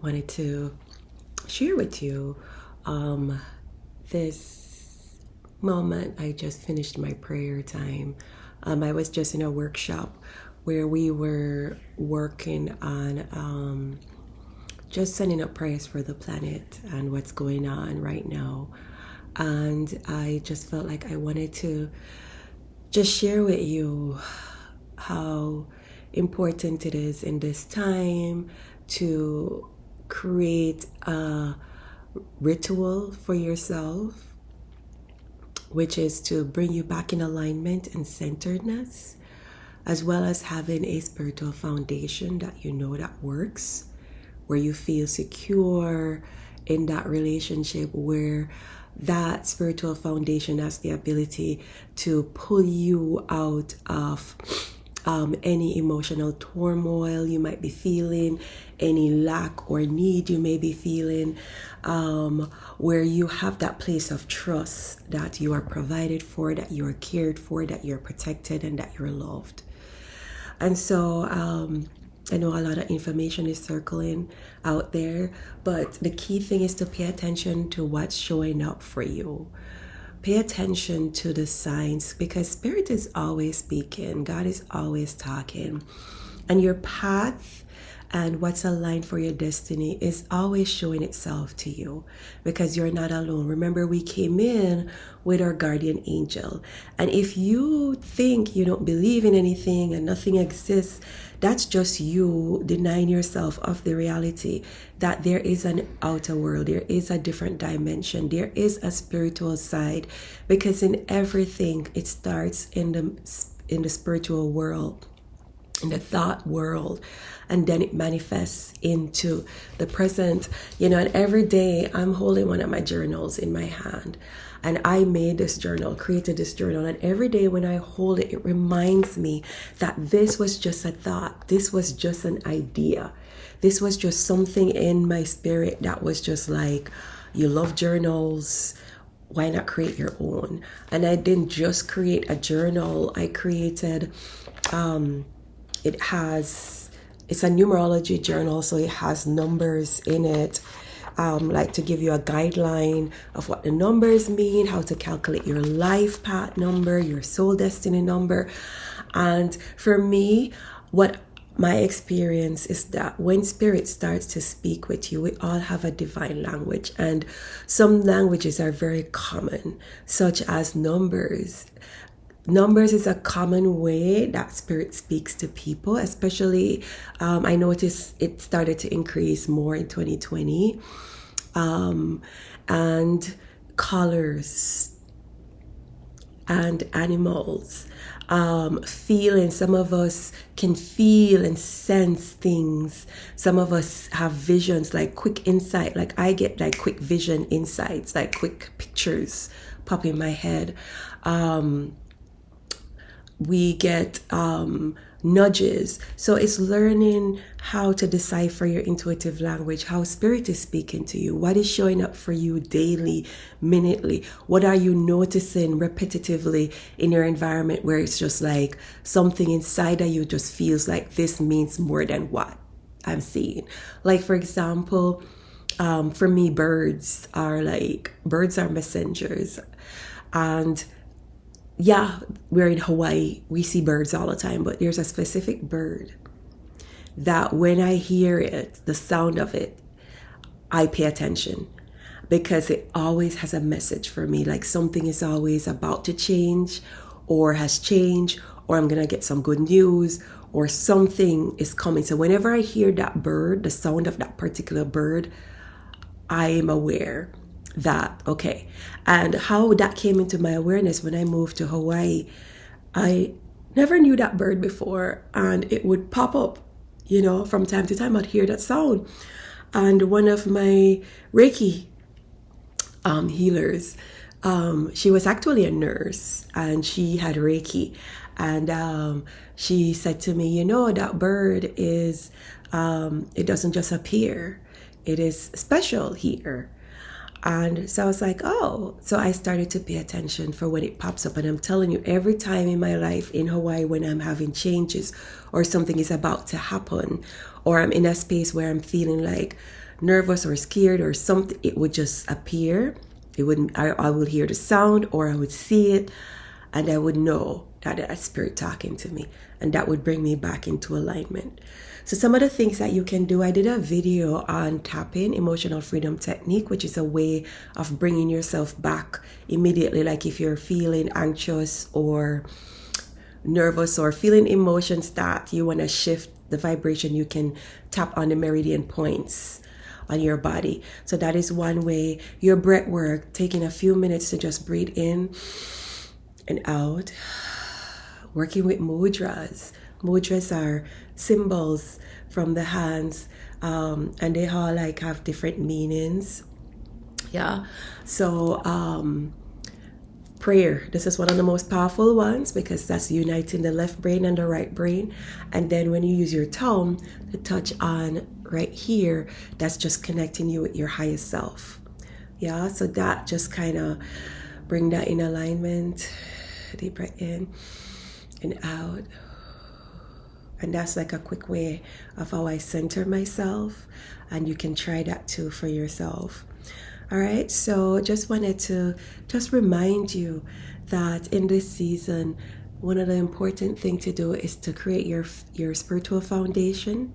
wanted to share with you this moment. I just finished my prayer time. I was just in a workshop where we were working on just sending up prayers for the planet and what's going on right now. And I just felt like I wanted to just share with you how important it is in this time to create a ritual for yourself, which is to bring you back in alignment and centeredness, as well as having a spiritual foundation that you know that works, where you feel secure in that relationship, where that spiritual foundation has the ability to pull you out of any emotional turmoil you might be feeling, any lack or need you may be feeling, where you have that place of trust that you are provided for, that you are cared for, that you're protected, and that you're loved. And so I know a lot of information is circling out there, but the key thing is to pay attention to what's showing up for you. Pay attention to the signs, because Spirit is always speaking. God is always talking. And your path and what's aligned for your destiny is always showing itself to you, because you're not alone. Remember, we came in with our guardian angel. And if you think you don't believe in anything and nothing exists, that's just you denying yourself of the reality that there is an outer world, there is a different dimension, there is a spiritual side, because in everything it starts in the spiritual world, in the thought world, and then it manifests into the present. And every day I'm holding one of my journals in my hand, and I made this journal, created this journal, and every day when I hold it, it reminds me that this was just a thought, this was just an idea, this was just something in my spirit that was just like, you love journals, why not create your own? And I didn't just create a journal, I created it's a numerology journal, so it has numbers in it, like to give you a guideline of what the numbers mean, how to calculate your life path number, your soul destiny number. And for me, what my experience is that when Spirit starts to speak with you, we all have a divine language, and some languages are very common, such as numbers. Numbers is a common way that Spirit speaks to people, especially I noticed it started to increase more in 2020. And colors and animals, feeling. Some of us can feel and sense things. Some of us have visions, like quick insight. Like I get like quick vision insights, like quick pictures pop in my head. We get nudges. So it's learning how to decipher your intuitive language, how Spirit is speaking to you, what is showing up for you daily, minutely, what are you noticing repetitively in your environment, where it's just like something inside of you just feels like this means more than what I'm seeing. Like, for example, for me, birds are messengers. And yeah, we're in Hawaii, we see birds all the time, but there's a specific bird that when I hear it, the sound of it, I pay attention, because it always has a message for me, like something is always about to change or has changed, or I'm gonna get some good news, or something is coming. So whenever I hear that bird, the sound of that particular bird, I am aware that, okay. And how that came into my awareness when I moved to Hawaii, I never knew that bird before, and it would pop up, from time to time. I'd hear that sound. And one of my Reiki healers, she was actually a nurse, and she had Reiki, and she said to me, that bird is, it doesn't just appear, it is special here. And so I was like, oh, so I started to pay attention for when it pops up. And I'm telling you, every time in my life in Hawaii, when I'm having changes or something is about to happen, or I'm in a space where I'm feeling like nervous or scared or something, it would just appear. It wouldn't, I would hear the sound, or I would see it, and I would know that that's spirit talking to me, and that would bring me back into alignment. So some of the things that you can do, I did a video on tapping, emotional freedom technique, which is a way of bringing yourself back immediately. Like if you're feeling anxious or nervous or feeling emotions that you want to shift the vibration, you can tap on the meridian points on your body. So that is one way. Your breath work, taking a few minutes to just breathe in and out. Working with mudras. Mudras are symbols from the hands, and they all like have different meanings. Yeah. So prayer, this is one of the most powerful ones, because that's uniting the left brain and the right brain. And then when you use your tongue to touch on right here, that's just connecting you with your highest self. Yeah, so that just kind of bring that in alignment. Deep breath in and out. And that's like a quick way of how I center myself, and you can try that too for yourself. All right, so just wanted to just remind you that in this season, one of the important things to do is to create your spiritual foundation,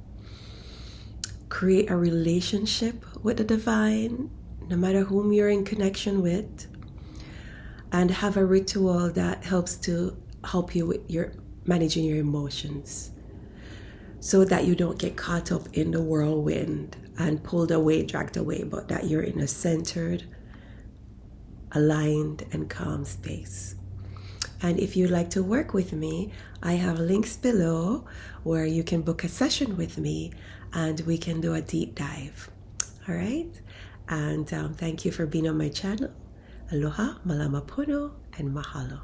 create a relationship with the divine, no matter whom you're in connection with, and have a ritual that helps you with your managing your emotions, so that you don't get caught up in the whirlwind and pulled away, dragged away, but that you're in a centered, aligned, and calm space. And if you'd like to work with me, I have links below where you can book a session with me and we can do a deep dive. All right? And thank you for being on my channel. Aloha, malama pono, and mahalo.